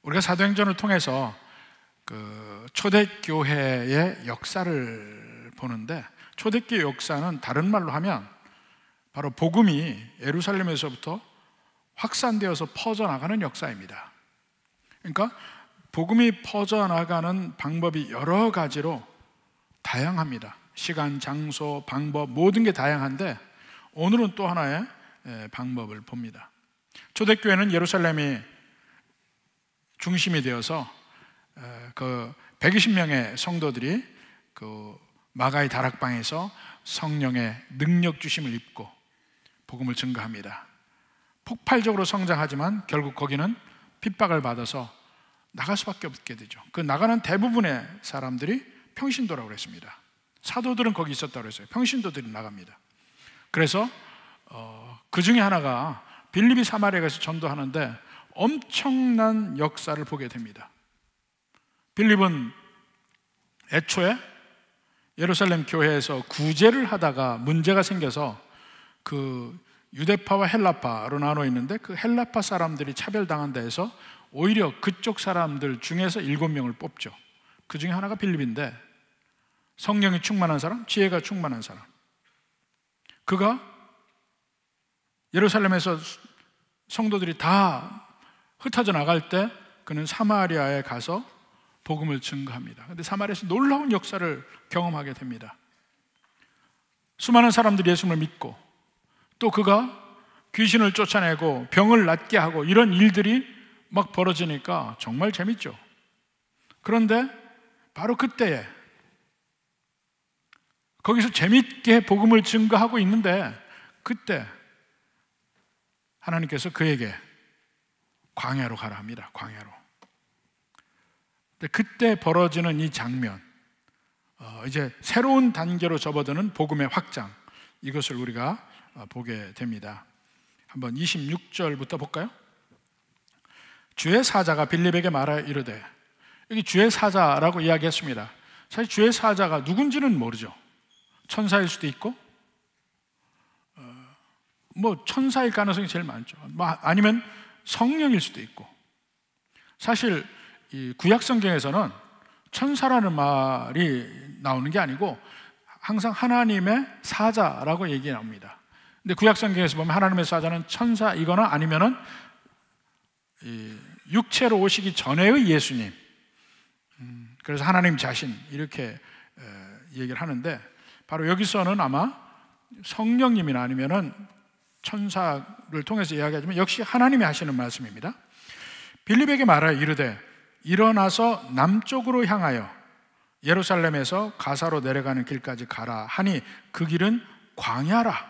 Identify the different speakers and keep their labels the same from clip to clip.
Speaker 1: 우리가 사도행전을 통해서 그 초대교회의 역사를 보는데, 초대교회 역사는 다른 말로 하면 바로 복음이 예루살렘에서부터 확산되어서 퍼져나가는 역사입니다. 그러니까 복음이 퍼져나가는 방법이 여러 가지로 다양합니다. 시간, 장소, 방법 모든 게 다양한데, 오늘은 또 하나의 방법을 봅니다. 초대교회는 예루살렘이 중심이 되어서 그 120명의 성도들이 그 마가의 다락방에서 성령의 능력 주심을 입고 복음을 증거합니다. 폭발적으로 성장하지만 결국 거기는 핍박을 받아서 나갈 수밖에 없게 되죠. 그 나가는 대부분의 사람들이 평신도라고 그랬습니다. 사도들은 거기 있었다고 그랬어요. 평신도들이 나갑니다. 그래서 그 중에 하나가 빌립이 사마리아에 가서 전도하는데 엄청난 역사를 보게 됩니다. 빌립은 애초에 예루살렘 교회에서 구제를 하다가 문제가 생겨서 그 유대파와 헬라파로 나눠 있는데, 그 헬라파 사람들이 차별당한 데에서 오히려 그쪽 사람들 중에서 7명을 뽑죠. 그 중에 하나가 빌립인데, 성령이 충만한 사람, 지혜가 충만한 사람, 그가 예루살렘에서 성도들이 다 흩어져 나갈 때 그는 사마리아에 가서 복음을 증거합니다. 그런데 사마리아에서 놀라운 역사를 경험하게 됩니다. 수많은 사람들이 예수님을 믿고, 또 그가 귀신을 쫓아내고 병을 낫게 하고 이런 일들이 막 벌어지니까 정말 재밌죠. 그런데 바로 그때에 거기서 재밌게 복음을 증거하고 있는데, 그때 하나님께서 그에게 광야로 가라 합니다. 광야로. 근데 그때 벌어지는 이 장면, 이제 새로운 단계로 접어드는 복음의 확장, 이것을 우리가 보게 됩니다. 한번 26절부터 볼까요? 주의 사자가 빌립에게 말하여 이르되, 여기 주의 사자라고 이야기했습니다. 사실 주의 사자가 누군지는 모르죠. 천사일 수도 있고, 뭐 천사일 가능성이 제일 많죠. 아니면 성령일 수도 있고. 사실 이 구약 성경에서는 천사라는 말이 나오는 게 아니고 항상 하나님의 사자라고 얘기 나옵니다. 근데 구약 성경에서 보면 하나님의 사자는 천사이거나 아니면은 이 육체로 오시기 전에의 예수님, 그래서 하나님 자신, 이렇게 얘기를 하는데, 바로 여기서는 아마 성령님이나 아니면은 천사를 통해서 이야기하지만 역시 하나님이 하시는 말씀입니다. 빌립에게 말하여 이르되, 일어나서 남쪽으로 향하여 예루살렘에서 가사로 내려가는 길까지 가라 하니 그 길은 광야라.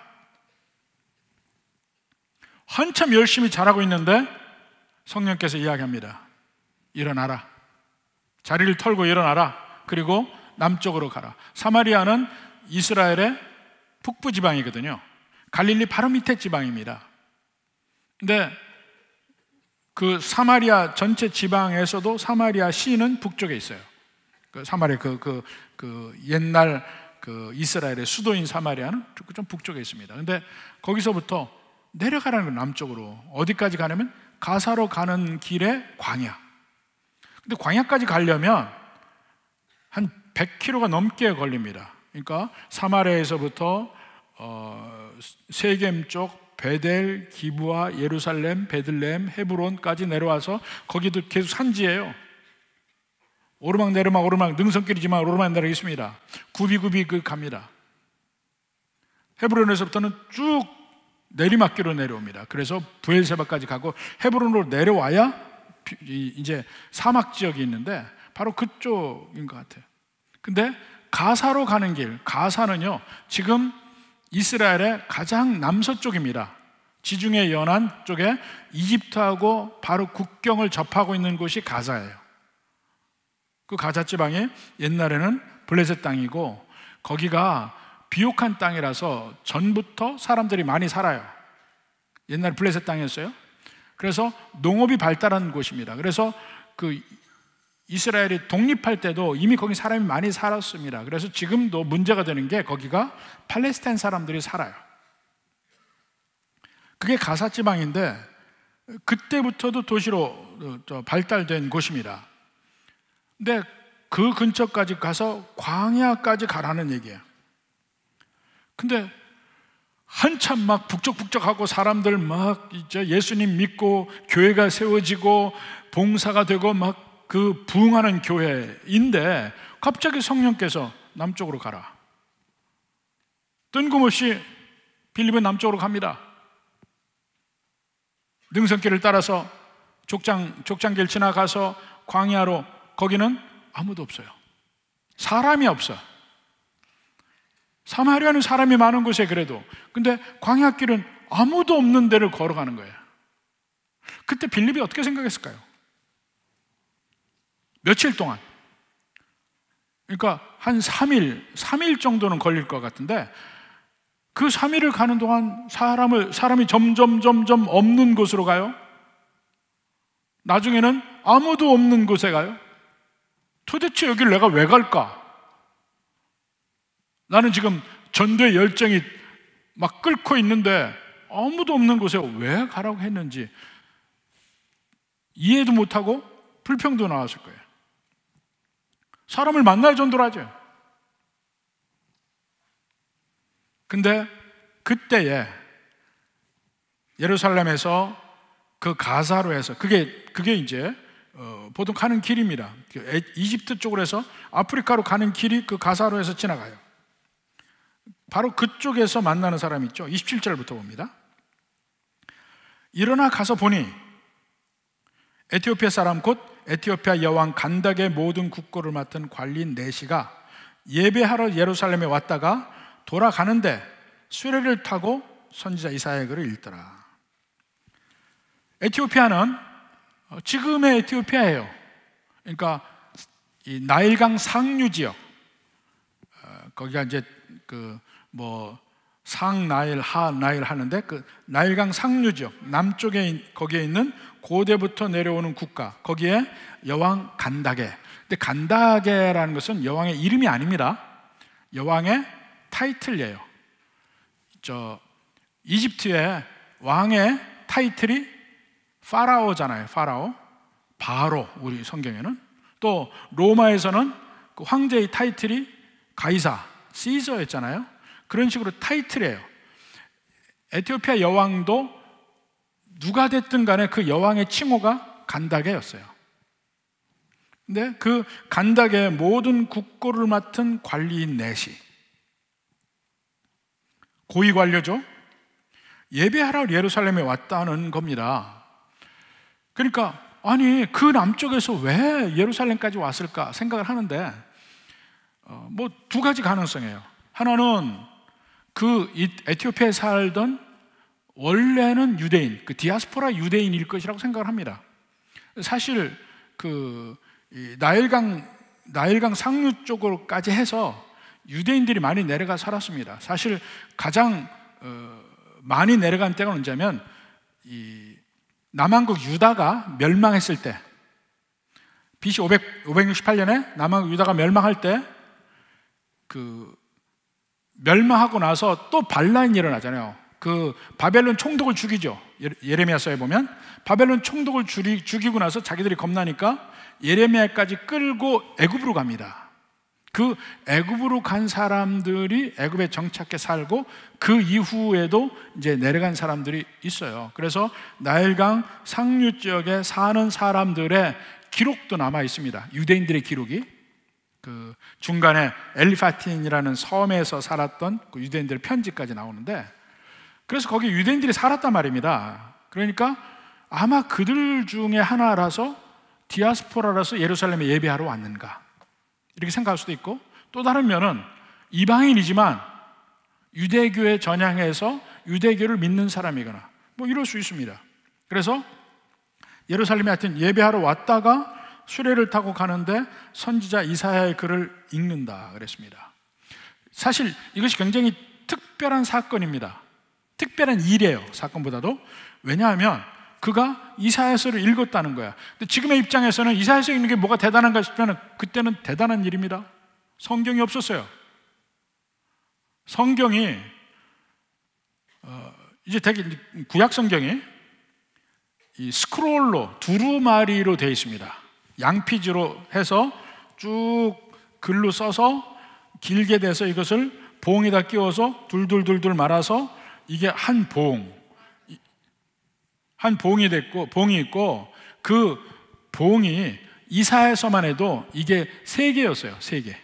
Speaker 1: 한참 열심히 잘하고 있는데 성령께서 이야기합니다. 일어나라. 자리를 털고 일어나라. 그리고 남쪽으로 가라. 사마리아는 이스라엘의 북부 지방이거든요. 갈릴리 바로 밑에 지방입니다. 근데 그 사마리아 전체 지방에서도 사마리아 시는 북쪽에 있어요. 그 사마리아 그 옛날 그 이스라엘의 수도인 사마리아는 좀 북쪽에 있습니다. 근데 거기서부터 내려가라는 건 남쪽으로. 어디까지 가냐면 가사로 가는 길에 광야. 근데 광야까지 가려면 한 100km가 넘게 걸립니다. 그러니까 사마리아에서부터 세겜 쪽 베델, 기브아, 예루살렘, 베들레헴, 헤브론까지 내려와서 거기도 계속 산지예요. 오르막 내리막 오르막, 능선길이지만 오르막 내리막 있습니다. 굽이굽이 갑니다. 헤브론에서부터는 쭉 내리막길로 내려옵니다. 그래서 부엘세바까지 가고 헤브론으로 내려와야 이제 사막 지역이 있는데 바로 그쪽인 것 같아요. 근데 가사로 가는 길, 가사는요 지금 이스라엘의 가장 남서쪽입니다. 지중해 연안 쪽에 이집트하고 바로 국경을 접하고 있는 곳이 가사예요. 그 가사 지방이 옛날에는 블레셋 땅이고, 거기가 비옥한 땅이라서 전부터 사람들이 많이 살아요. 옛날 블레셋 땅이었어요. 그래서 농업이 발달한 곳입니다. 그래서 그 이스라엘이 독립할 때도 이미 거기 사람이 많이 살았습니다. 그래서 지금도 문제가 되는 게 거기가 팔레스타인 사람들이 살아요. 그게 가사 지방인데 그때부터도 도시로 발달된 곳입니다. 근데 그 근처까지 가서 광야까지 가라는 얘기예요. 근데 한참 막 북적북적하고 사람들 막 예수님 믿고 교회가 세워지고 봉사가 되고 막 그 부흥하는 교회인데 갑자기 성령께서 남쪽으로 가라. 뜬금없이 빌립은 남쪽으로 갑니다. 능선길을 따라서 족장길 지나가서 광야로, 거기는 아무도 없어요. 사람이 없어요. 사마리아는 사람이 많은 곳에 그래도, 근데 광야길은 아무도 없는 데를 걸어가는 거예요. 그때 빌립이 어떻게 생각했을까요? 며칠 동안, 그러니까 한 3일 정도는 걸릴 것 같은데, 그 3일을 가는 동안 사람이 점점 없는 곳으로 가요. 나중에는 아무도 없는 곳에 가요. 도대체 여길 내가 왜 갈까? 나는 지금 전도의 열정이 막 끓고 있는데 아무도 없는 곳에 왜 가라고 했는지 이해도 못하고 불평도 나왔을 거예요. 사람을 만날 정도로 하죠. 근데 그때에 예루살렘에서 그 가사로에서, 그게 이제 보통 가는 길입니다. 이집트 쪽으로 해서 아프리카로 가는 길이 그 가사로에서 지나가요. 바로 그쪽에서 만나는 사람이 있죠. 27절부터 봅니다. 일어나 가서 보니 에티오피아 사람 곧 에티오피아 여왕 간닥의 모든 국고를 맡은 관리인 네시가 예배하러 예루살렘에 왔다가 돌아가는데 수레를 타고 선지자 이사야의 글을 읽더라. 에티오피아는 지금의 에티오피아예요. 그러니까 이 나일강 상류 지역, 거기가 이제 상나일, 하나일 하는데 그 나일강 상류 지역 남쪽에 거기에 있는 고대부터 내려오는 국가, 거기에 여왕 간다게. 근데 간다게라는 것은 여왕의 이름이 아닙니다. 여왕의 타이틀이에요. 이집트의 왕의 타이틀이 파라오잖아요. 파라오, 바로, 우리 성경에는. 또 로마에서는 그 황제의 타이틀이 가이사, 시저였잖아요. 그런 식으로 타이틀이에요. 에티오피아 여왕도 누가 됐든 간에 그 여왕의 칭호가 간다게였어요. 근데 그 간다게의 모든 국고를 맡은 관리인 네시, 고위 관료죠. 예배하러 예루살렘에 왔다는 겁니다. 그러니까 아니 그 남쪽에서 왜 예루살렘까지 왔을까 생각을 하는데 두 가지 가능성이에요. 하나는 그 에티오피아에 살던 원래는 유대인, 그 디아스포라 유대인일 것이라고 생각을 합니다. 사실 나일강 상류 쪽으로까지 해서 유대인들이 많이 내려가 살았습니다. 사실 가장 많이 내려간 때가 언제냐면 이 남한국 유다가 멸망했을 때, BC 568년에 남한국 유다가 멸망할 때, 그 멸망하고 나서 또 반란이 일어나잖아요. 그 바벨론 총독을 죽이죠. 예레미야서에 보면 바벨론 총독을 죽이고 나서 자기들이 겁나니까 예레미야까지 끌고 애굽으로 갑니다. 그 애굽으로 간 사람들이 애굽에 정착해 살고 그 이후에도 이제 내려간 사람들이 있어요. 그래서 나일강 상류 지역에 사는 사람들의 기록도 남아 있습니다. 유대인들의 기록이 그 중간에 엘리파틴이라는 섬에서 살았던 그 유대인들의 편지까지 나오는데, 그래서 거기 유대인들이 살았단 말입니다. 그러니까 아마 그들 중에 하나라서 디아스포라라서 예루살렘에 예배하러 왔는가 이렇게 생각할 수도 있고, 또 다른 면은 이방인이지만 유대교에 전향해서 유대교를 믿는 사람이거나 이럴 수 있습니다. 그래서 예루살렘에 하여튼 예배하러 왔다가 수레를 타고 가는데 선지자 이사야의 글을 읽는다 그랬습니다. 사실 이것이 굉장히 특별한 사건입니다. 특별한 일이에요, 사건보다도. 왜냐하면 그가 이사야서를 읽었다는 거야. 근데 지금의 입장에서는 이사야서 읽는 게 뭐가 대단한가 싶으면 그때는 대단한 일입니다. 성경이 없었어요. 성경이 이제 되게 구약 성경이 이 스크롤로 두루마리로 되어 있습니다. 양피지로 해서 쭉 글로 써서 길게 돼서 이것을 봉에다 끼워서 둘둘둘둘 말아서 이게 한 봉이 됐고, 봉이 있고, 그 봉이 이사야서만 해도 이게 3개였어요. 3개.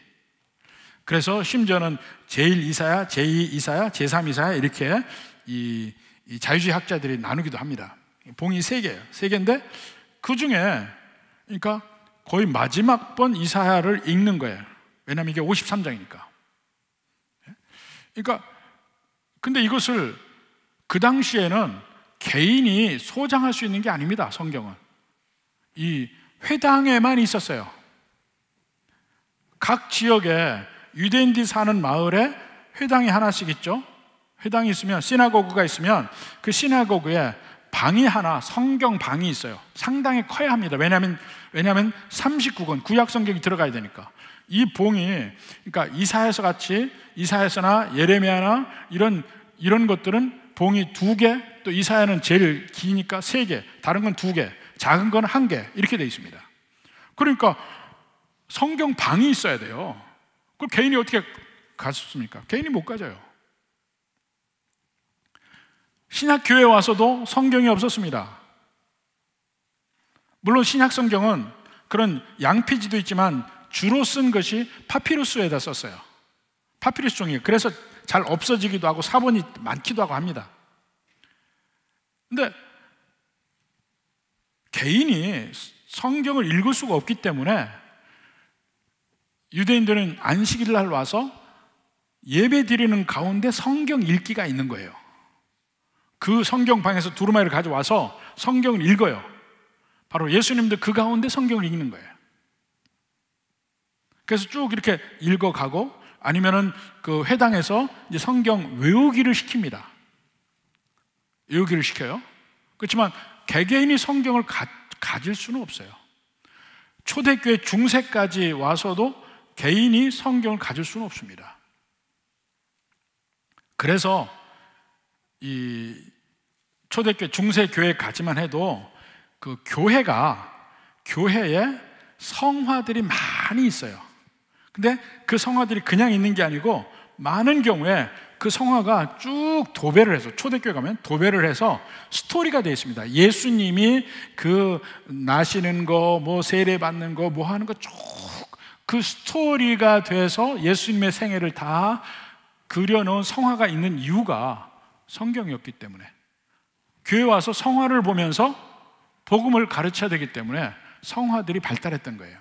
Speaker 1: 그래서 심지어는 제1 이사야, 제2 이사야, 제3 이사야 이렇게 이 자유주의 학자들이 나누기도 합니다. 봉이 3개예요. 3개인데 그 중에 그러니까 거의 마지막 번 이사야를 읽는 거예요. 왜냐하면 이게 53장이니까. 그러니까 근데 이것을 그 당시에는 개인이 소장할 수 있는 게 아닙니다. 성경은 이 회당에만 있었어요. 각 지역에 유대인들이 사는 마을에 회당이 하나씩 있죠. 회당이 있으면, 시나고그가 있으면 그 시나고그에 방이 하나, 성경 방이 있어요. 상당히 커야 합니다. 왜냐하면 39권 구약 성경이 들어가야 되니까. 이 봉이, 그러니까 이사야서 같이, 이사야서나 예레미야나 이런 것들은 봉이 2개, 또 이사야는 제일 기니까 3개, 다른 건 2개, 작은 건 1개 이렇게 되어 있습니다. 그러니까 성경 방이 있어야 돼요. 그걸 개인이 어떻게 갔습니까? 개인이 못 가져요. 신약교회에 와서도 성경이 없었습니다. 물론 신약 성경은 그런 양피지도 있지만 주로 쓴 것이 파피루스에다 썼어요. 파피루스 종이에요. 그래서 잘 없어지기도 하고 사본이 많기도 하고 합니다. 근데 개인이 성경을 읽을 수가 없기 때문에 유대인들은 안식일 날 와서 예배 드리는 가운데 성경 읽기가 있는 거예요. 그 성경방에서 두루마리를 가져와서 성경을 읽어요. 바로 예수님도 그 가운데 성경을 읽는 거예요. 그래서 쭉 이렇게 읽어가고, 아니면은 그 회당에서 이제 성경 외우기를 시킵니다. 외우기를 시켜요. 그렇지만 개개인이 성경을 가질 수는 없어요. 초대교회 중세까지 와서도 개인이 성경을 가질 수는 없습니다. 그래서 이 초대교회 중세교회까지만 해도 그 교회에 성화들이 많이 있어요. 근데 그 성화들이 그냥 있는 게 아니고 많은 경우에 그 성화가 쭉 도배를 해서, 초대교회 가면 도배를 해서 스토리가 되어 있습니다. 예수님이 그 나시는 거, 뭐 세례 받는 거, 뭐 하는 거 쭉 그 스토리가 돼서 예수님의 생애를 다 그려놓은 성화가 있는 이유가 성경이었기 때문에, 교회 와서 성화를 보면서 복음을 가르쳐야 되기 때문에 성화들이 발달했던 거예요.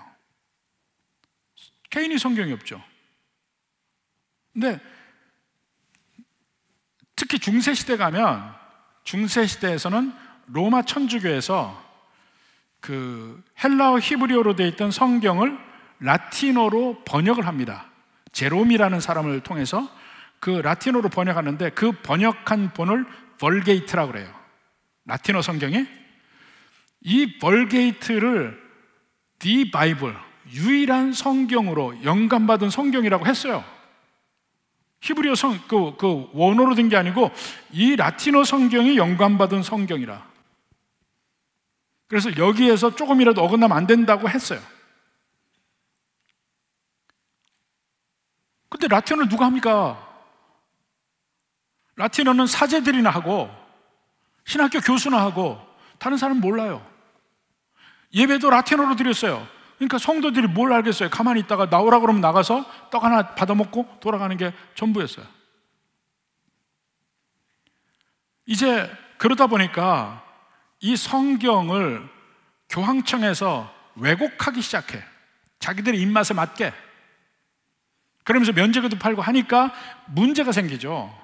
Speaker 1: 개인이 성경이 없죠. 근데 특히 중세시대 가면, 중세시대에서는 로마 천주교에서 그 헬라어 히브리어로 되어 있던 성경을 라틴어로 번역을 합니다. 제롬이라는 사람을 통해서 그 라틴어로 번역하는데, 그 번역한 본을 벌게이트라고 그래요. 라틴어 성경이. 이 벌게이트를 The Bible, 유일한 성경으로 영감받은 성경이라고 했어요. 히브리어 그 원어로 된 게 아니고 이 라틴어 성경이 영감받은 성경이라. 그래서 여기에서 조금이라도 어긋나면 안 된다고 했어요. 근데 라틴어를 누가 합니까? 라틴어는 사제들이나 하고 신학교 교수나 하고 다른 사람은 몰라요. 예배도 라틴어로 드렸어요. 그러니까 성도들이 뭘 알겠어요? 가만히 있다가 나오라 그러면 나가서 떡 하나 받아먹고 돌아가는 게 전부였어요. 이제 그러다 보니까 이 성경을 교황청에서 왜곡하기 시작해. 자기들의 입맛에 맞게. 그러면서 면죄부도 팔고 하니까 문제가 생기죠.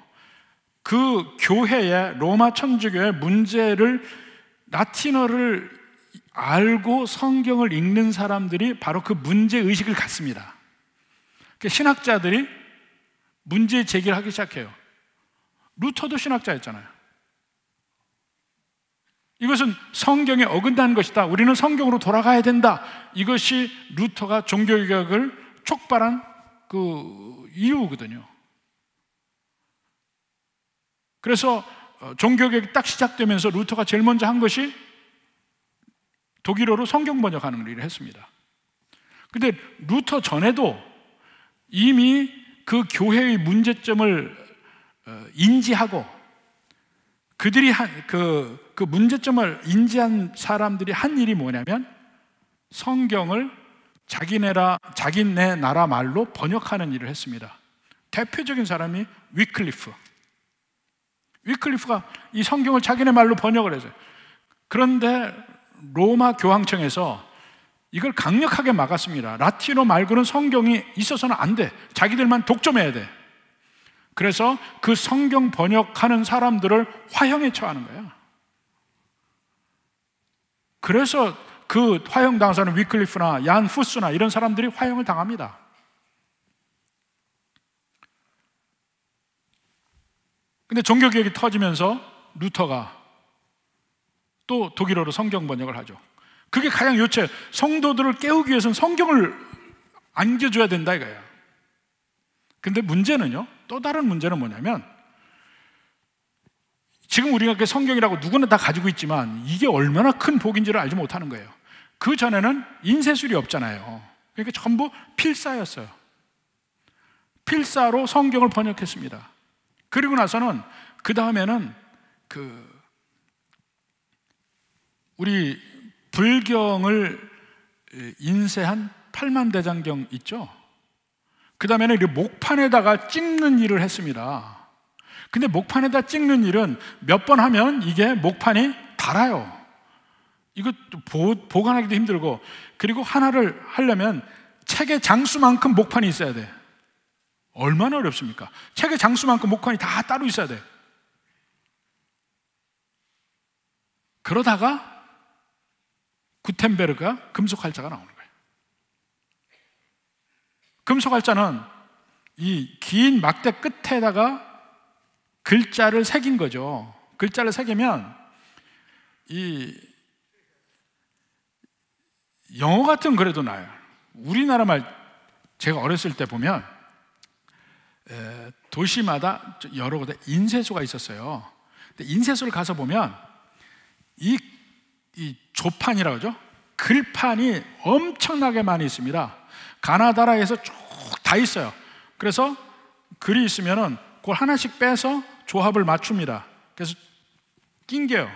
Speaker 1: 그 교회의, 로마 천주교의 문제를, 라틴어를 알고 성경을 읽는 사람들이 바로 그 문제의식을 갖습니다. 신학자들이 문제 제기를 하기 시작해요. 루터도 신학자였잖아요. 이것은 성경에 어긋나는 것이다. 우리는 성경으로 돌아가야 된다. 이것이 루터가 종교개혁을 촉발한 그 이유거든요. 그래서 종교개혁이 딱 시작되면서 루터가 제일 먼저 한 것이 독일어로 성경 번역하는 일을 했습니다. 근데 루터 전에도 이미 그 교회의 문제점을 인지하고 그들이 그 문제점을 인지한 사람들이 한 일이 뭐냐면 성경을 자기네 나라 말로 번역하는 일을 했습니다. 대표적인 사람이 위클리프가 이 성경을 자기네 말로 번역을 했어요. 그런데 로마 교황청에서 이걸 강력하게 막았습니다. 라틴어 말고는 성경이 있어서는 안 돼. 자기들만 독점해야 돼. 그래서 그 성경 번역하는 사람들을 화형에 처하는 거야. 그래서 그 화형 당사는 위클리프나 얀 후스나 이런 사람들이 화형을 당합니다. 근데 종교개혁이 터지면서 루터가 또 독일어로 성경 번역을 하죠. 그게 가장 요체, 성도들을 깨우기 위해서는 성경을 안겨줘야 된다 이거예요. 근데 문제는요, 또 다른 문제는 뭐냐면 지금 우리가 그 성경이라고 누구나 다 가지고 있지만 이게 얼마나 큰 복인지를 알지 못하는 거예요. 그 전에는 인쇄술이 없잖아요. 그러니까 전부 필사였어요. 필사로 성경을 번역했습니다. 그리고 나서는 그 다음에는 우리 불경을 인쇄한 팔만대장경 있죠? 그 다음에는 목판에다가 찍는 일을 했습니다. 근데 목판에다 찍는 일은 몇 번 하면 이게 목판이 닳아요. 이거 보관하기도 힘들고, 그리고 하나를 하려면 책의 장수만큼 목판이 있어야 돼. 얼마나 어렵습니까? 책의 장수만큼 목판이 다 따로 있어야 돼. 그러다가 구텐베르가 금속활자가 나오는 거예요. 금속활자는 이 긴 막대 끝에다가 글자를 새긴 거죠. 글자를 새기면 이 영어 같은 그래도 나요. 우리나라 말 제가 어렸을 때 보면 도시마다 여러 곳에 인쇄소가 있었어요. 근데 인쇄소를 가서 보면 이 조판이라고 하죠. 글판이 엄청나게 많이 있습니다. 가나다라에서 쭉 다 있어요. 그래서 글이 있으면은 그걸 하나씩 빼서 조합을 맞춥니다. 그래서 낑겨요.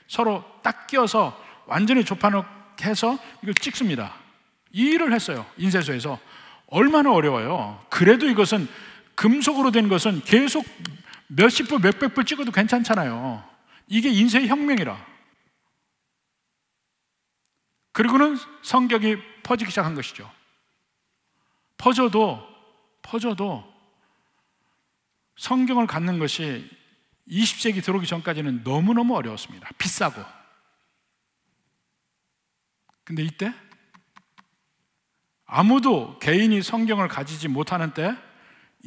Speaker 1: 서로 딱 끼워서 완전히 조판을 해서 이걸 찍습니다. 이 일을 했어요. 인쇄소에서. 얼마나 어려워요. 그래도 이것은 금속으로 된 것은 계속 몇십 불, 몇백 불 찍어도 괜찮잖아요. 이게 인쇄의 혁명이라. 그리고는 성경이 퍼지기 시작한 것이죠. 퍼져도 성경을 갖는 것이 20세기 들어오기 전까지는 너무너무 어려웠습니다. 비싸고. 근데 이때 아무도 개인이 성경을 가지지 못하는 때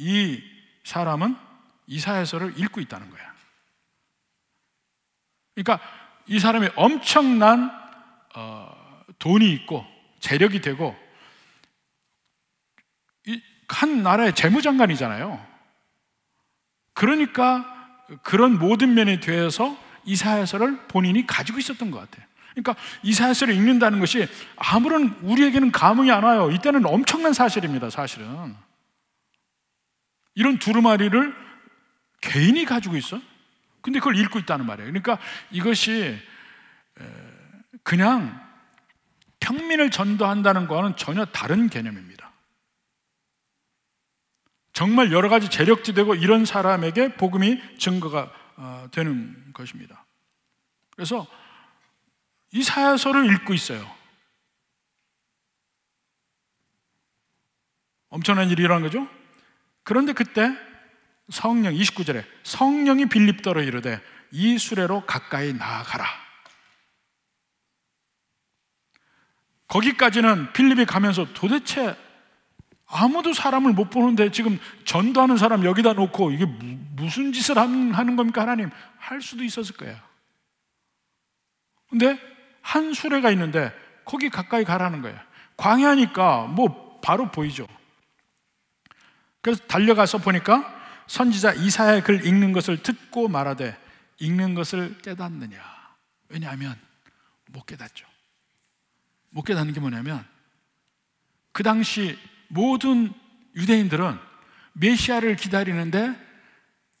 Speaker 1: 이 사람은 이사야서를 읽고 있다는 거야. 그러니까 이 사람이 엄청난 돈이 있고 재력이 되고 한 나라의 재무장관이잖아요. 그러니까 그런 모든 면에 대해서 이사야서를 본인이 가지고 있었던 것 같아요. 그러니까 이사야서를 읽는다는 것이 아무런 우리에게는 감흥이 안 와요. 이때는 엄청난 사실입니다. 사실은 이런 두루마리를 개인이 가지고 있어? 근데 그걸 읽고 있다는 말이에요. 그러니까 이것이 그냥 평민을 전도한다는 거와는 전혀 다른 개념입니다. 정말 여러 가지 재력지되고 이런 사람에게 복음이 증거가 되는 것입니다. 그래서 이사야서를 읽고 있어요. 엄청난 일이 일어난 거죠. 그런데 그때 성령, 29절에 성령이 빌립더로 이르되 이 수레로 가까이 나아가라. 거기까지는 빌립이 가면서 도대체 아무도 사람을 못 보는데 지금 전도하는 사람 여기다 놓고 이게 무슨 짓을 하는 겁니까 하나님? 할 수도 있었을 거예요. 근데 한 수레가 있는데 거기 가까이 가라는 거예요. 광야니까 뭐 바로 보이죠. 그래서 달려가서 보니까 선지자 이사야의 글 읽는 것을 듣고 말하되 읽는 것을 깨닫느냐? 왜냐하면 못 깨닫죠. 못 깨닫는 게 뭐냐면, 그 당시 모든 유대인들은 메시아를 기다리는데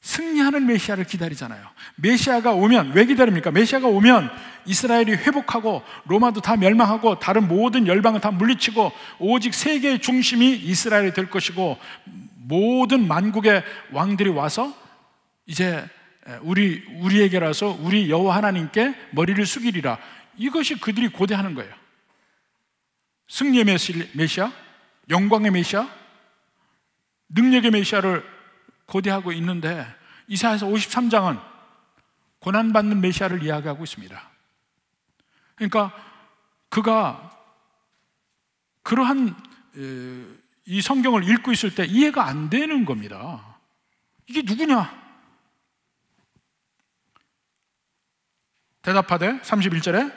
Speaker 1: 승리하는 메시아를 기다리잖아요. 메시아가 오면, 왜 기다립니까? 메시아가 오면 이스라엘이 회복하고 로마도 다 멸망하고 다른 모든 열방을 다 물리치고 오직 세계의 중심이 이스라엘이 될 것이고, 모든 만국의 왕들이 와서 이제 우리에게라서 우리 여호와 하나님께 머리를 숙이리라. 이것이 그들이 고대하는 거예요. 승리의 메시아, 영광의 메시아, 능력의 메시아를 고대하고 있는데, 이사야서 53장은 고난받는 메시아를 이야기하고 있습니다. 그러니까 그가 그러한 이 성경을 읽고 있을 때 이해가 안 되는 겁니다. 이게 누구냐? 대답하되 31절에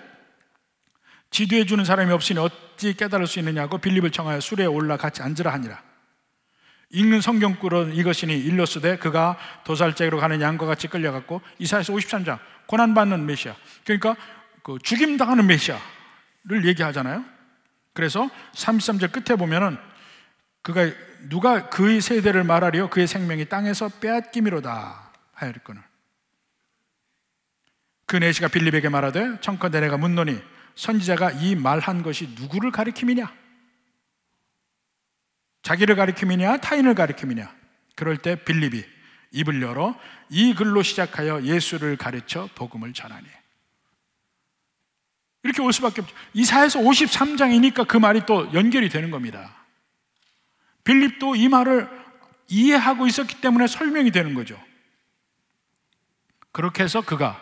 Speaker 1: 지도해 주는 사람이 없으니 어찌 깨달을 수 있느냐고 빌립을 청하여 수레에 올라 같이 앉으라 하니라. 읽는 성경꾼은 이것이니 일러스되 그가 도살장으로 가는 양과 같이 끌려갔고, 이사야서 53장 고난받는 메시아, 그러니까 그 죽임당하는 메시아를 얘기하잖아요. 그래서 33절 끝에 보면은 누가 그의 세대를 말하리요 그의 생명이 땅에서 빼앗김이로다 하였거늘. 그 내시가 빌립에게 말하되 청컨대 내가 묻노니 선지자가 이 말한 것이 누구를 가리킴이냐? 자기를 가리킴이냐 타인을 가리킴이냐? 그럴 때 빌립이 입을 열어 이 글로 시작하여 예수를 가르쳐 복음을 전하니. 이렇게 올 수밖에 없죠. 이사야서 53장이니까 그 말이 또 연결이 되는 겁니다. 빌립도 이 말을 이해하고 있었기 때문에 설명이 되는 거죠. 그렇게 해서 그가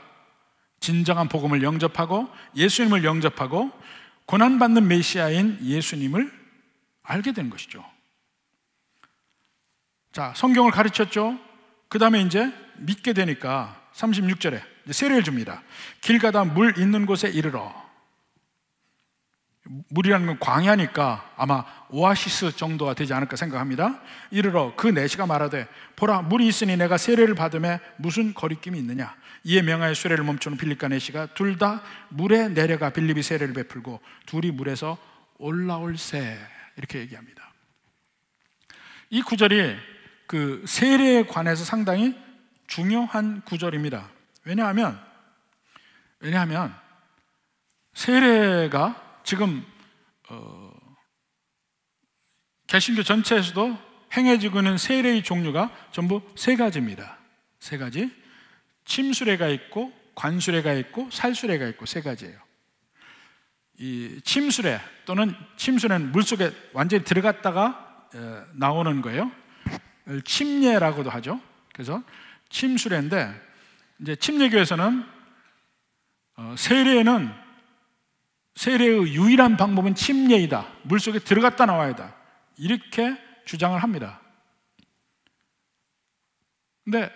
Speaker 1: 진정한 복음을 영접하고 예수님을 영접하고 고난받는 메시아인 예수님을 알게 된 것이죠. 자, 성경을 가르쳤죠. 그 다음에 이제 믿게 되니까 36절에 세례를 줍니다. 길 가다 물 있는 곳에 이르러. 물이라는 건 광야니까 아마 오아시스 정도가 되지 않을까 생각합니다. 이르러 그 내시가 말하되 보라 물이 있으니 내가 세례를 받음에 무슨 거리낌이 있느냐? 이에 명하여 수레를 멈추는 빌립과 내시가 둘 다 물에 내려가 빌립이 세례를 베풀고 둘이 물에서 올라올세. 이렇게 얘기합니다. 이 구절이 그 세례에 관해서 상당히 중요한 구절입니다. 왜냐하면 세례가 지금 개신교 전체에서도 행해지고 있는 세례의 종류가 전부 세 가지입니다. 세 가지. 침수례가 있고 관수례가 있고 살수례가 있고 세 가지예요. 이 침수례 또는 침수례는 물속에 완전히 들어갔다가 나오는 거예요. 침례라고도 하죠. 그래서 침수례인데, 이제 침례교에서는 세례의 유일한 방법은 침례이다. 물속에 들어갔다 나와야다. 이렇게 주장을 합니다. 근데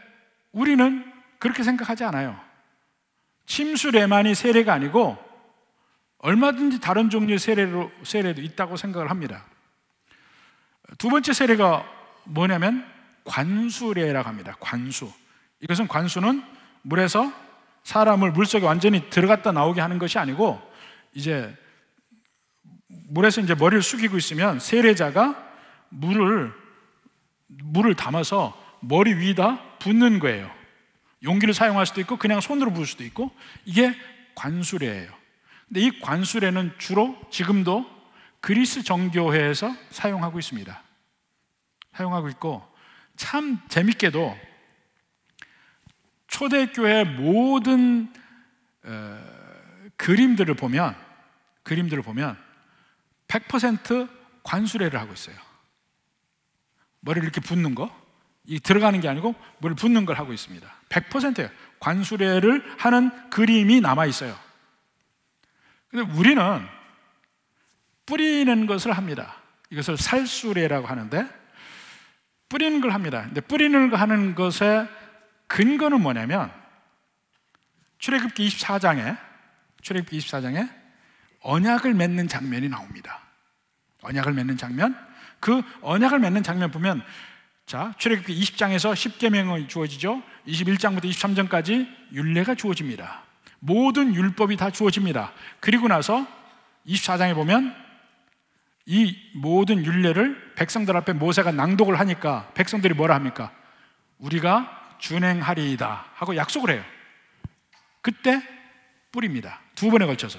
Speaker 1: 우리는 그렇게 생각하지 않아요. 침수례만이 세례가 아니고 얼마든지 다른 종류의 세례도 있다고 생각을 합니다. 두 번째 세례가 뭐냐면 관수례라고 합니다. 관수는 물에서 사람을 물속에 완전히 들어갔다 나오게 하는 것이 아니고, 이제 물에서 이제 머리를 숙이고 있으면 세례자가 물을 담아서 머리 위에다 붓는 거예요. 용기를 사용할 수도 있고 그냥 손으로 부을 수도 있고, 이게 관수례예요. 근데 이 관수례는 주로 지금도 그리스 정교회에서 사용하고 있습니다. 사용하고 있고, 참 재밌게도 초대교회 모든 그림들을 보면 100% 관수례를 하고 있어요. 머리를 이렇게 붓는 거, 이 들어가는 게 아니고 머리를 붓는 걸 하고 있습니다. 100%예요. 관수례를 하는 그림이 남아 있어요. 근데 우리는 뿌리는 것을 합니다. 이것을 살수례라고 하는데, 뿌리는 걸 합니다. 근데 뿌리는 걸 하는 것의 근거는 뭐냐면, 출애굽기 24장에 언약을 맺는 장면이 나옵니다. 언약을 맺는 장면. 그 언약을 맺는 장면 보면, 자, 출애굽기 20장에서 10계명이 주어지죠. 21장부터 23장까지 율례가 주어집니다. 모든 율법이 다 주어집니다. 그리고 나서 24장에 보면 이 모든 율례를 백성들 앞에 모세가 낭독을 하니까 백성들이 뭐라 합니까? 우리가 준행하리이다 하고 약속을 해요. 그때 뿌립니다. 두 번에 걸쳐서.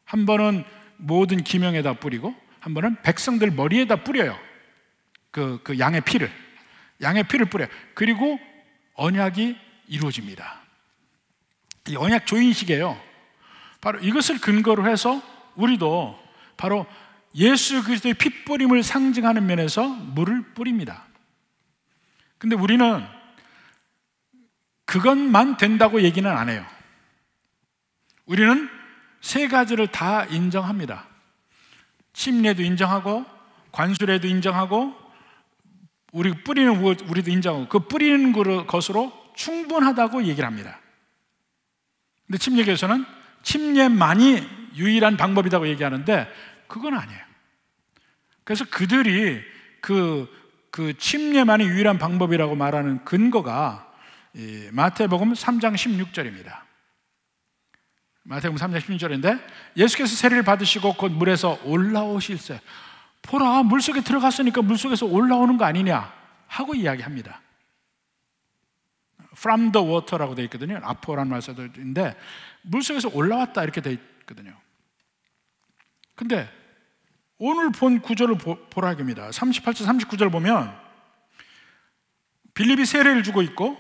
Speaker 1: 한 번은 모든 기명에다 뿌리고 한 번은 백성들 머리에다 뿌려요. 그 양의 피를 뿌려요. 그리고 언약이 이루어집니다. 이 언약 조인식이에요. 바로 이것을 근거로 해서 우리도 바로 예수 그리스도의 핏뿌림을 상징하는 면에서 물을 뿌립니다. 근데 우리는 그것만 된다고 얘기는 안 해요. 우리는 세 가지를 다 인정합니다. 침례도 인정하고 관수례도 인정하고 우리 뿌리는 우리도 인정하고 그 뿌리는 것으로 충분하다고 얘기를 합니다. 근데 침례교에서는 침례만이 유일한 방법이라고 얘기하는데 그건 아니에요. 그래서 그들이 그 침례만이 유일한 방법이라고 말하는 근거가 마태복음 3장 16절입니다. 마태복음 3장 16절인데 예수께서 세례를 받으시고 곧 물에서 올라오실세 보라 물속에 들어갔으니까 물속에서 올라오는 거 아니냐 하고 이야기합니다. From the water라고 되어 있거든요. 아포라는 말씀인데 물속에서 올라왔다 이렇게 되어 있거든요. 근데 오늘 본 구절을 보라 합니다. 38절 39절 보면 빌립이 세례를 주고 있고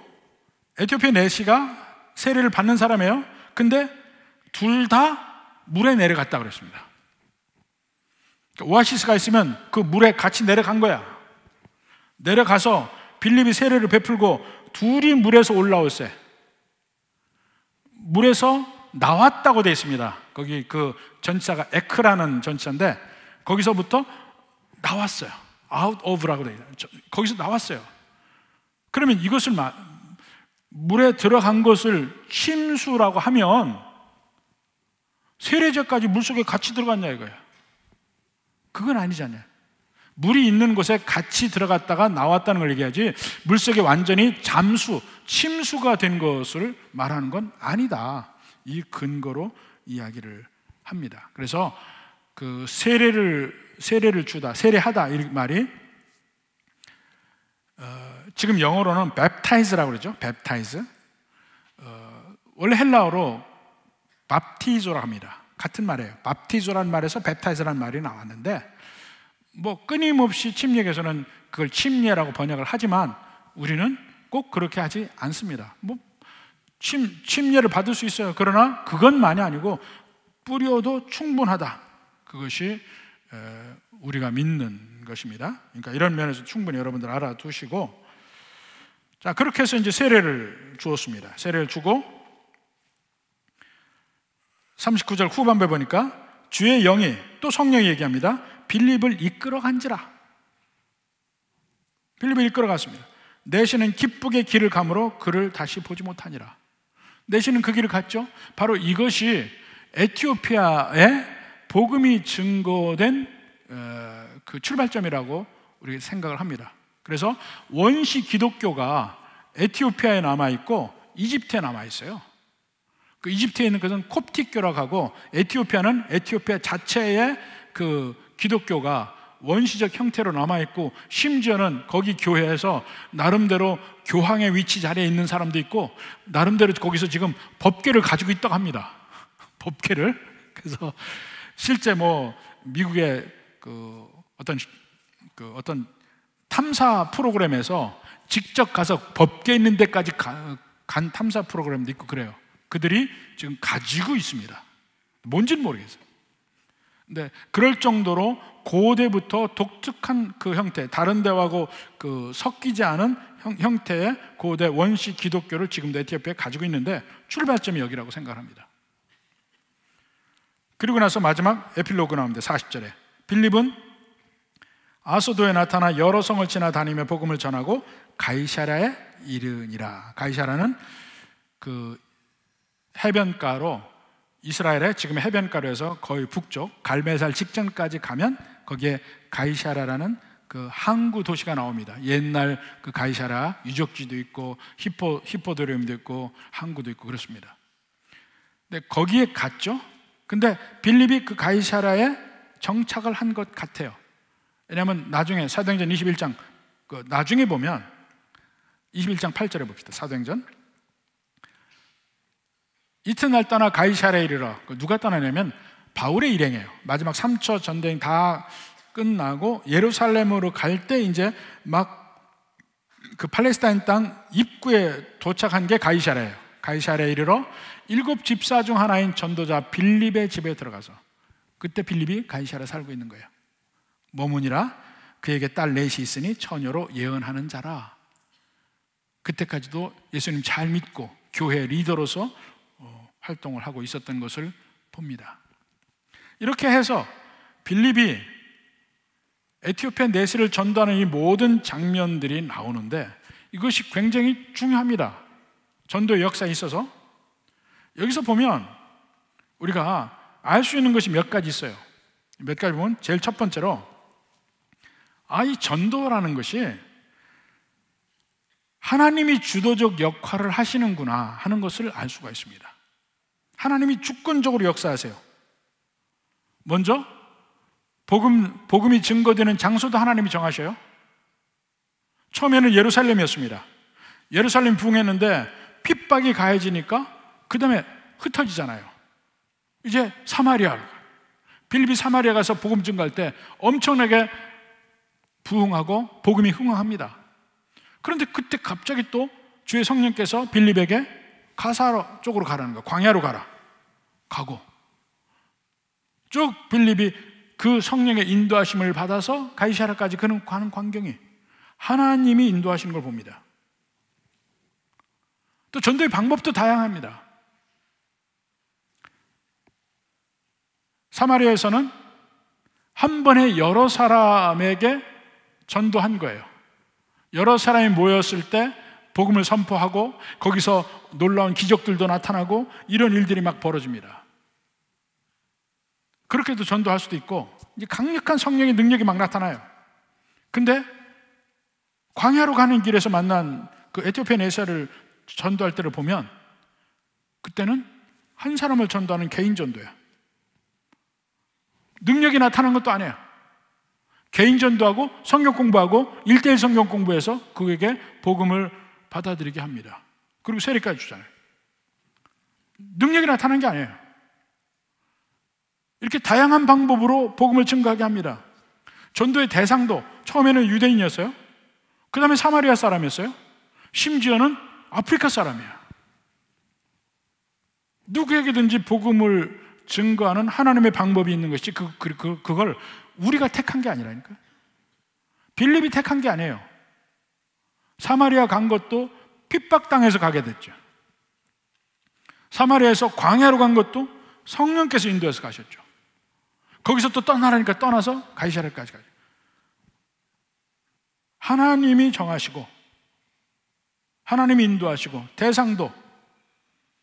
Speaker 1: 에티오피아 내시가 세례를 받는 사람이에요. 근데 둘 다 물에 내려갔다 그랬습니다. 오아시스가 있으면 그 물에 같이 내려간 거야. 내려가서 빌립이 세례를 베풀고 둘이 물에서 올라올세. 물에서 나왔다고 되어 있습니다. 거기 그 전치사가 에크라는 전치사인데 거기서부터 나왔어요. out of라고 되어 있어요. 거기서 나왔어요. 그러면 이것을 물에 들어간 것을 침수라고 하면 세례자까지 물속에 같이 들어갔냐 이거예요. 그건 아니잖아요. 물이 있는 곳에 같이 들어갔다가 나왔다는 걸 얘기하지 물속에 완전히 잠수, 침수가 된 것을 말하는 건 아니다. 이 근거로 이야기를 합니다. 그래서 그 세례를 주다, 세례하다 이 말이 지금 영어로는 baptize라고 그러죠. baptize. 원래 헬라어로 밥티조라고 합니다. 같은 말이에요. 밥티조라는 말에서 baptize라는 말이 나왔는데 뭐 끊임없이 침례에서는 그걸 침례라고 번역을 하지만 우리는 꼭 그렇게 하지 않습니다. 뭐 침례를 받을 수 있어요. 그러나 그것만이 아니고 뿌려도 충분하다. 그것이 우리가 믿는 것입니다. 그러니까 이런 면에서 충분히 여러분들 알아두시고 자 그렇게 해서 이제 세례를 주었습니다. 세례를 주고 39절 후반부에 보니까 주의 영이 또 성령이 얘기합니다. 빌립을 이끌어간지라. 빌립을 이끌어갔습니다. 내시는 기쁘게 길을 가므로 그를 다시 보지 못하니라. 내시는 그 길을 갔죠. 바로 이것이 에티오피아에 복음이 증거된 그 출발점이라고 우리 생각을 합니다. 그래서 원시 기독교가 에티오피아에 남아있고 이집트에 남아있어요. 그 이집트에 있는 것은 콥틱교라고 하고 에티오피아는 에티오피아 자체의 그 기독교가 원시적 형태로 남아있고 심지어는 거기 교회에서 나름대로 교황의 위치 자리에 있는 사람도 있고 나름대로 거기서 지금 법궤를 가지고 있다고 합니다. 법궤를. 그래서 실제 뭐 미국의 그 어떤 탐사 프로그램에서 직접 가서 법궤 있는 데까지 간 탐사 프로그램도 있고 그래요. 그들이 지금 가지고 있습니다. 뭔지는 모르겠어요. 근데 그럴 정도로 고대부터 독특한 그 형태, 다른 데하고 그 섞이지 않은 형태의 고대 원시 기독교를 지금도 에티오피아에 가지고 있는데 출발점이 여기라고 생각합니다. 그리고 나서 마지막 에필로그 나옵니다. 40절에 빌립은 아소도에 나타나 여러 성을 지나다니며 복음을 전하고 가이사랴에 이르니라. 가이사랴는 그 해변가로 이스라엘의 지금의 해변가로 해서 거의 북쪽 갈메살 직전까지 가면 거기에 가이사랴라는 그 항구 도시가 나옵니다. 옛날 그 가이사랴 유적지도 있고 히포드로움도 있고 항구도 있고 그렇습니다. 근데 거기에 갔죠. 근데 빌립이 그 가이사랴에 정착을 한 것 같아요. 왜냐하면 나중에 사도행전 21장 나중에 보면 21장 8절에 봅시다. 사도행전 이튿날 떠나 가이사랴에 이르러, 누가 떠나냐면 바울의 일행이에요. 마지막 3차 전쟁 다 끝나고 예루살렘으로 갈 때 이제 막 그 팔레스타인 땅 입구에 도착한 게 가이사랴예요. 가이사랴에 이르러 7 집사 중 하나인 전도자 빌립의 집에 들어가서, 그때 빌립이 가이사랴에 살고 있는 거예요. 머무니라 그에게 딸 넷이 있으니 처녀로 예언하는 자라. 그때까지도 예수님 잘 믿고 교회 리더로서 활동을 하고 있었던 것을 봅니다. 이렇게 해서 빌립이 에티오피아 내시를 전도하는 이 모든 장면들이 나오는데 이것이 굉장히 중요합니다. 전도의 역사에 있어서. 여기서 보면 우리가 알 수 있는 것이 몇 가지 있어요. 몇 가지 보면 제일 첫 번째로 이 전도라는 것이 하나님이 주도적 역할을 하시는구나 하는 것을 알 수가 있습니다. 하나님이 주권적으로 역사하세요. 먼저 복음이 증거되는 장소도 하나님이 정하셔요. 처음에는 예루살렘이었습니다. 예루살렘 부흥했는데 핍박이 가해지니까 그 다음에 흩어지잖아요. 이제 사마리아, 빌립이 사마리아 가서 복음 증거할 때 엄청나게 부흥하고 복음이 흥황합니다. 그런데 그때 갑자기 또 주의 성령께서 빌립에게 가사 쪽으로 가라는 거예요. 광야로 가고 쭉 빌립이 그 성령의 인도하심을 받아서 가이사랴까지 가는 광경이 하나님이 인도하시는 걸 봅니다. 또 전도의 방법도 다양합니다. 사마리아에서는 한 번에 여러 사람에게 전도한 거예요. 여러 사람이 모였을 때 복음을 선포하고 거기서 놀라운 기적들도 나타나고 이런 일들이 막 벌어집니다. 그렇게도 전도할 수도 있고 이제 강력한 성령의 능력이 막 나타나요. 근데 광야로 가는 길에서 만난 그 에티오피아 내사를 전도할 때를 보면 그때는 한 사람을 전도하는 개인 전도야. 능력이 나타난 것도 아니에요. 개인 전도하고 성경 공부하고 1:1 성경 공부해서 그에게 복음을 받아들이게 합니다. 그리고 세례까지 주잖아요. 능력이 나타난 게 아니에요. 이렇게 다양한 방법으로 복음을 증거하게 합니다. 전도의 대상도 처음에는 유대인이었어요. 그 다음에 사마리아 사람이었어요. 심지어는 아프리카 사람이에요. 누구에게든지 복음을 증거하는 하나님의 방법이 있는 것이 그걸 우리가 택한 게 아니라니까요. 빌립이 택한 게 아니에요. 사마리아 간 것도 핍박당해서 가게 됐죠. 사마리아에서 광야로 간 것도 성령께서 인도해서 가셨죠. 거기서 또 떠나라니까 떠나서 가이사랴까지 가죠. 하나님이 정하시고 하나님이 인도하시고 대상도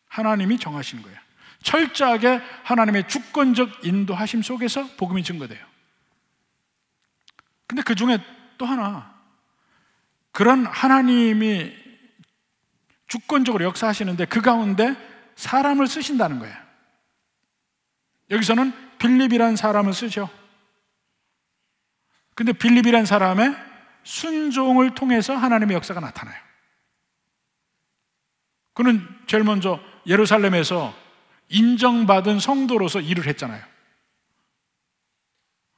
Speaker 1: 하나님이 정하시는 거예요. 철저하게 하나님의 주권적 인도하심 속에서 복음이 증거돼요. 근데 그 중에 또 하나, 그런 하나님이 주권적으로 역사하시는데 그 가운데 사람을 쓰신다는 거예요. 여기서는 빌립이라는 사람을 쓰죠. 근데 빌립이라는 사람의 순종을 통해서 하나님의 역사가 나타나요. 그는 제일 먼저 예루살렘에서 인정받은 성도로서 일을 했잖아요.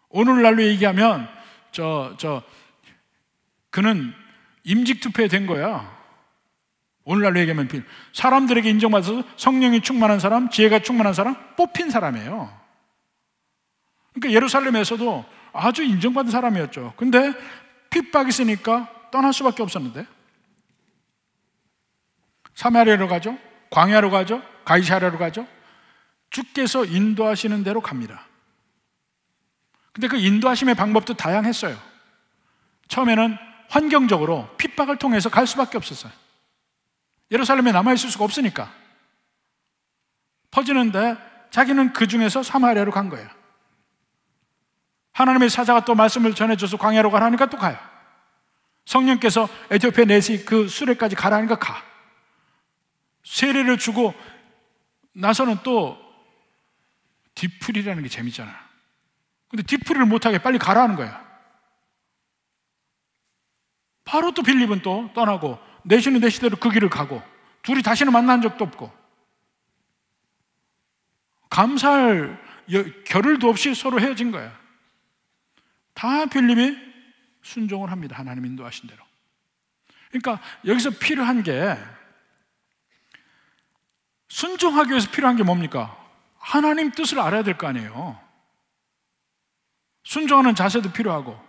Speaker 1: 오늘날로 얘기하면 그는 임직투표에 된 거야. 오늘날로 얘기하면 사람들에게 인정받아서 성령이 충만한 사람, 지혜가 충만한 사람, 뽑힌 사람이에요. 그러니까 예루살렘에서도 아주 인정받은 사람이었죠. 근데 핍박이 있으니까 떠날 수밖에 없었는데 사마리아로 가죠, 광야로 가죠, 가이사랴로 가죠. 주께서 인도하시는 대로 갑니다. 근데 그 인도하심의 방법도 다양했어요. 처음에는 환경적으로 핍박을 통해서 갈 수밖에 없었어요. 예루살렘에 남아있을 수가 없으니까. 퍼지는데 자기는 그 중에서 사마리아로 간 거예요. 하나님의 사자가 또 말씀을 전해줘서 광야로 가라니까 또 가요. 성령께서 에티오피아 내시 그 수레까지 가라니까 가. 세례를 주고 나서는 또 뒤풀이라는 게 재밌잖아. 근데 뒤풀이를 못하게 빨리 가라는 거야. 바로 또 빌립은 또 떠나고 내시는 내시대로 그 길을 가고 둘이 다시는 만난 적도 없고 감사할 겨를도 없이 서로 헤어진 거야. 다 빌립이 순종을 합니다. 하나님 인도하신 대로. 그러니까 여기서 필요한 게, 순종하기 위해서 필요한 게 뭡니까? 하나님 뜻을 알아야 될 거 아니에요. 순종하는 자세도 필요하고.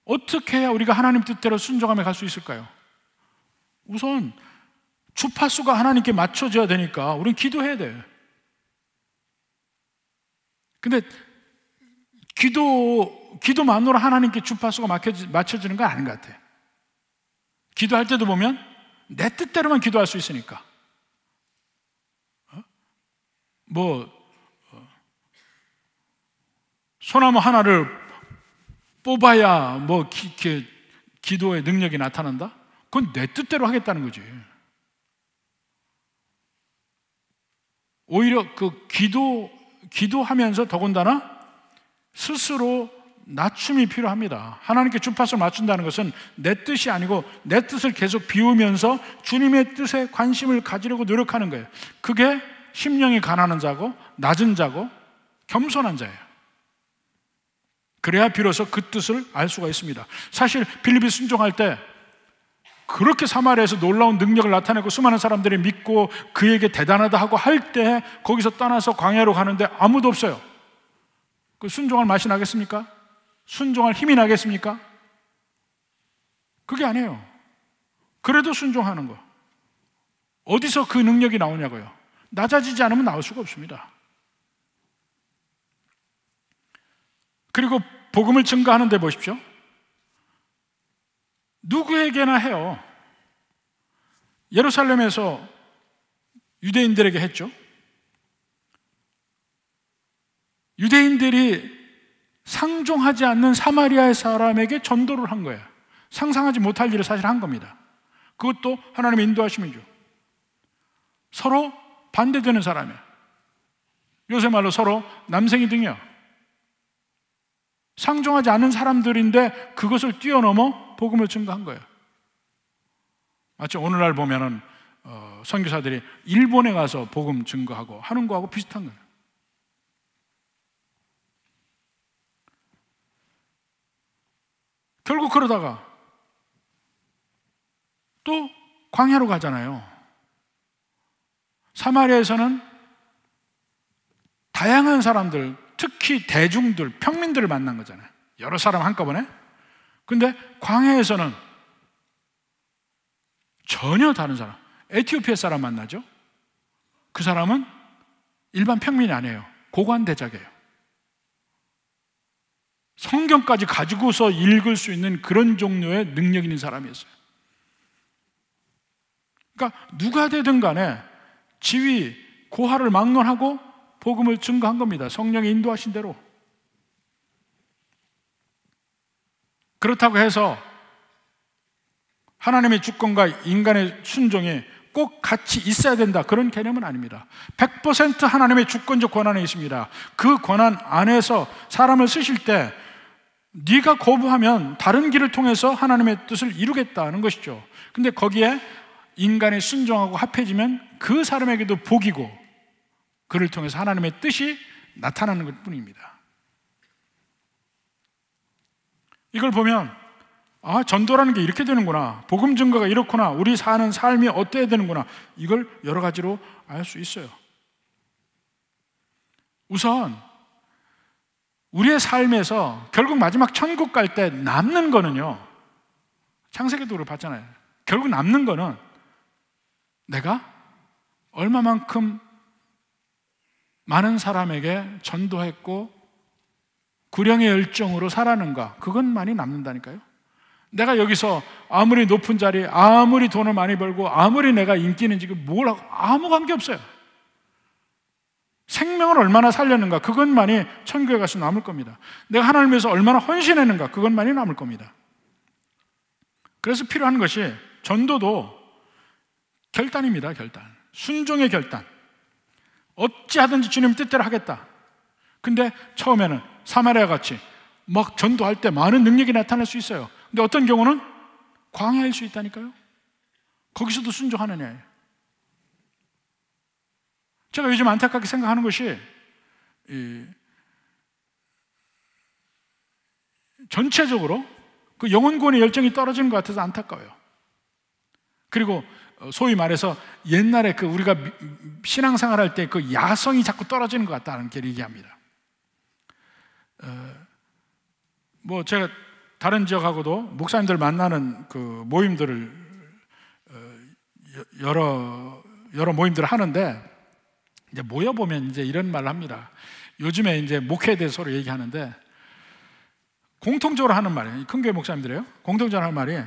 Speaker 1: 어떻게 해야 우리가 하나님 뜻대로 순종하며 갈 수 있을까요? 우선 주파수가 하나님께 맞춰져야 되니까 우리는 기도해야 돼. 근데 기도만으로 하나님께 주파수가 맞춰지는 건 아닌 것 같아. 기도할 때도 보면 내 뜻대로만 기도할 수 있으니까. 소나무 하나를 뽑아야 기도의 능력이 나타난다? 그건 내 뜻대로 하겠다는 거지. 오히려 기도하면서 더군다나 스스로 낮춤이 필요합니다. 하나님께 주파수를 맞춘다는 것은 내 뜻이 아니고 내 뜻을 계속 비우면서 주님의 뜻에 관심을 가지려고 노력하는 거예요. 그게 심령이 가난한 자고 낮은 자고 겸손한 자예요. 그래야 비로소 그 뜻을 알 수가 있습니다. 사실 빌립이 순종할 때 그렇게 사마리아에서 놀라운 능력을 나타내고 수많은 사람들이 믿고 그에게 대단하다 하고 할 때 거기서 떠나서 광야로 가는데 아무도 없어요. 그 순종할 맛이 나겠습니까? 순종할 힘이 나겠습니까? 그게 아니에요. 그래도 순종하는 거. 어디서 그 능력이 나오냐고요? 낮아지지 않으면 나올 수가 없습니다. 그리고 복음을 증거하는 데 보십시오. 누구에게나 해요. 예루살렘에서 유대인들에게 했죠. 유대인들이 상종하지 않는 사마리아의 사람에게 전도를 한 거예요. 상상하지 못할 일을 사실 한 겁니다. 그것도 하나님의 인도하심이죠. 서로 반대되는 사람이에요. 요새 말로 서로 남생이 등이요. 상종하지 않은 사람들인데 그것을 뛰어넘어 복음을 증거한 거예요. 마치 오늘날 보면은 선교사들이 일본에 가서 복음 증거하고 하는 거하고 비슷한 거예요. 결국 그러다가 또 광야로 가잖아요. 사마리아에서는 다양한 사람들, 특히 대중들, 평민들을 만난 거잖아요. 여러 사람 한꺼번에. 근데 광야에서는 전혀 다른 사람, 에티오피아 사람 만나죠. 그 사람은 일반 평민이 아니에요. 고관대작이에요. 성경까지 가지고서 읽을 수 있는 그런 종류의 능력 있는 사람이었어요. 그러니까 누가 되든 간에 지위, 고하를 막론하고 복음을 증거한 겁니다. 성령이 인도하신 대로. 그렇다고 해서 하나님의 주권과 인간의 순종이 꼭 같이 있어야 된다, 그런 개념은 아닙니다. 100% 하나님의 주권적 권한이 있습니다. 그 권한 안에서 사람을 쓰실 때 네가 거부하면 다른 길을 통해서 하나님의 뜻을 이루겠다는 것이죠. 근데 거기에 인간의 순종하고 합해지면 그 사람에게도 복이고 그를 통해서 하나님의 뜻이 나타나는 것 뿐입니다. 이걸 보면 전도라는 게 이렇게 되는구나, 복음 증거가 이렇구나, 우리 사는 삶이 어때야 되는구나, 이걸 여러 가지로 알 수 있어요. 우선 우리의 삶에서 결국 마지막 천국 갈 때 남는 거는요, 창세기도 우리 봤잖아요. 결국 남는 거는 내가 얼마만큼 많은 사람에게 전도했고 구령의 열정으로 살았는가, 그것만이 남는다니까요. 내가 여기서 아무리 높은 자리, 아무리 돈을 많이 벌고 아무리 내가 인기 있는지 뭘 하고 아무 관계 없어요. 생명을 얼마나 살렸는가, 그것만이 천국에 가서 남을 겁니다. 내가 하나님을 위해서 얼마나 헌신했는가, 그것만이 남을 겁니다. 그래서 필요한 것이 전도도 결단입니다. 결단, 순종의 결단. 어찌하든지 주님 뜻대로 하겠다. 근데 처음에는 사마리아 같이 막 전도할 때 많은 능력이 나타날 수 있어요. 근데 어떤 경우는 광야일 수 있다니까요. 거기서도 순종하느냐. 제가 요즘 안타깝게 생각하는 것이 전체적으로 그 영혼구원의 열정이 떨어지는 것 같아서 안타까워요. 그리고 소위 말해서 옛날에 그 우리가 신앙생활할 때 그 야성이 자꾸 떨어지는 것 같다는 게 얘기합니다. 뭐 제가 다른 지역하고도 목사님들 만나는 그 모임들을 여러 모임들을 하는데 이제 모여 보면 이제 이런 말을 합니다. 요즘에 이제 목회에 대해서 서로 얘기하는데 공통적으로 하는 말이에요. 큰 교회 목사님들이에요. 공통적으로 하는 말이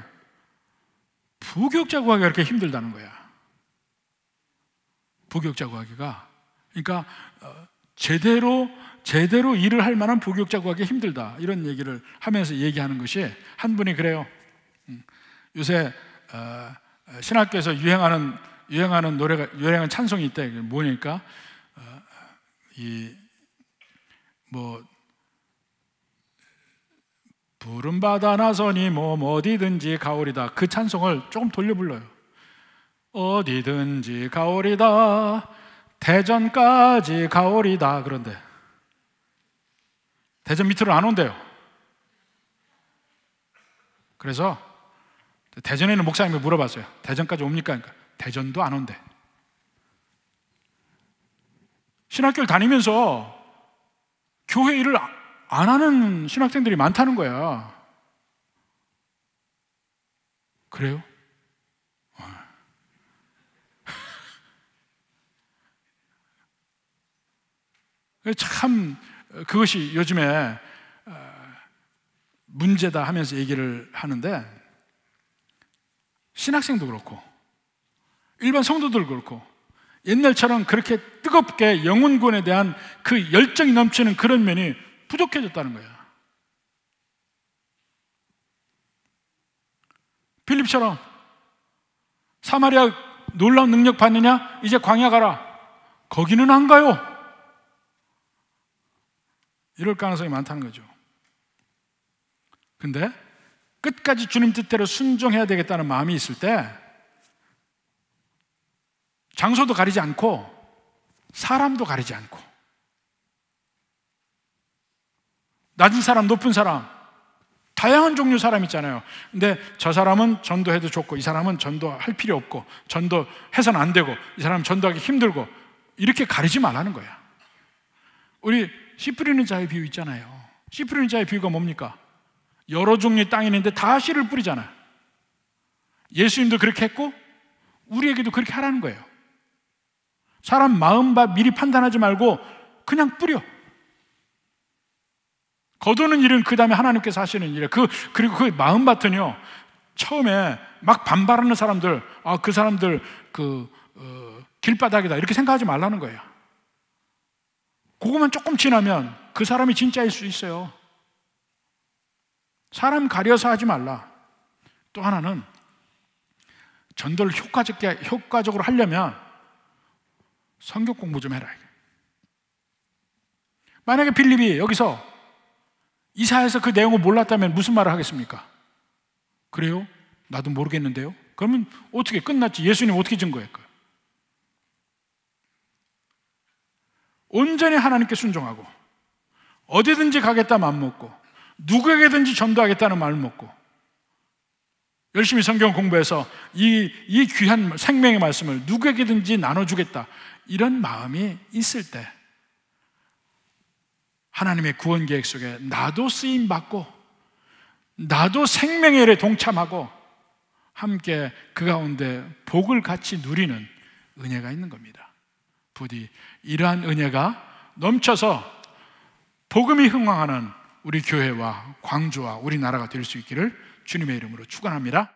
Speaker 1: 부교육자 구하기가 그렇게 힘들다는 거야. 부교육자 구하기가. 그러니까 제대로 일을 할 만한 부교육자 구하기 힘들다. 이런 얘기를 하면서 얘기하는 것이 한 분이 그래요. 요새 신학교에서 유행하는 노래가 유행하는 찬송이 있대. 뭐니까 푸른 바다 나서니 어디든지 가오리다. 그 찬송을 조금 돌려 불러요. 어디든지 가오리다. 대전까지 가오리다. 그런데 대전 밑으로 안 온대요. 그래서 대전에 있는 목사님이 물어봤어요. 대전까지 옵니까? 그러니까 대전도 안 온대. 신학교를 다니면서 교회 일을 안 하는 신학생들이 많다는 거야. 그래요? 참 그것이 요즘에 문제다 하면서 얘기를 하는데, 신학생도 그렇고 일반 성도들 그렇고 옛날처럼 그렇게 뜨겁게 영혼구원에 대한 그 열정이 넘치는 그런 면이 부족해졌다는 거야. 빌립처럼 사마리아 놀라운 능력 받느냐? 이제 광야 가라. 거기는 안 가요. 이럴 가능성이 많다는 거죠. 근데 끝까지 주님 뜻대로 순종해야 되겠다는 마음이 있을 때 장소도 가리지 않고 사람도 가리지 않고 낮은 사람, 높은 사람, 다양한 종류 사람 있잖아요. 근데 저 사람은 전도해도 좋고 이 사람은 전도할 필요 없고 전도해서는 안 되고 이 사람은 전도하기 힘들고 이렇게 가리지 말라는 거야. 우리 씨 뿌리는 자의 비유 있잖아요. 씨 뿌리는 자의 비유가 뭡니까? 여러 종류의 땅이 있는데 다 씨를 뿌리잖아요. 예수님도 그렇게 했고 우리에게도 그렇게 하라는 거예요. 사람 마음 미리 판단하지 말고 그냥 뿌려. 거두는 일은 그 다음에 하나님께서 하시는 일이에요. 그리고 그 마음밭은요, 처음에 막 반발하는 사람들, 그 사람들 길바닥이다 이렇게 생각하지 말라는 거예요. 그것만 조금 지나면 그 사람이 진짜일 수 있어요. 사람 가려서 하지 말라. 또 하나는 전도를 효과적으로 하려면 성경 공부 좀 해라. 만약에 빌립이 여기서 이사야에서 그 내용을 몰랐다면 무슨 말을 하겠습니까? 그래요? 나도 모르겠는데요? 그러면 어떻게 끝났지? 예수님 어떻게 증거할까요? 온전히 하나님께 순종하고 어디든지 가겠다 마음 먹고 누구에게든지 전도하겠다는 마음을 먹고 열심히 성경 공부해서 이 귀한 생명의 말씀을 누구에게든지 나눠주겠다 이런 마음이 있을 때 하나님의 구원 계획 속에 나도 쓰임받고 나도 생명의 일에 동참하고 함께 그 가운데 복을 같이 누리는 은혜가 있는 겁니다. 부디 이러한 은혜가 넘쳐서 복음이 흥황하는 우리 교회와 광주와 우리나라가 될 수 있기를 주님의 이름으로 축원합니다.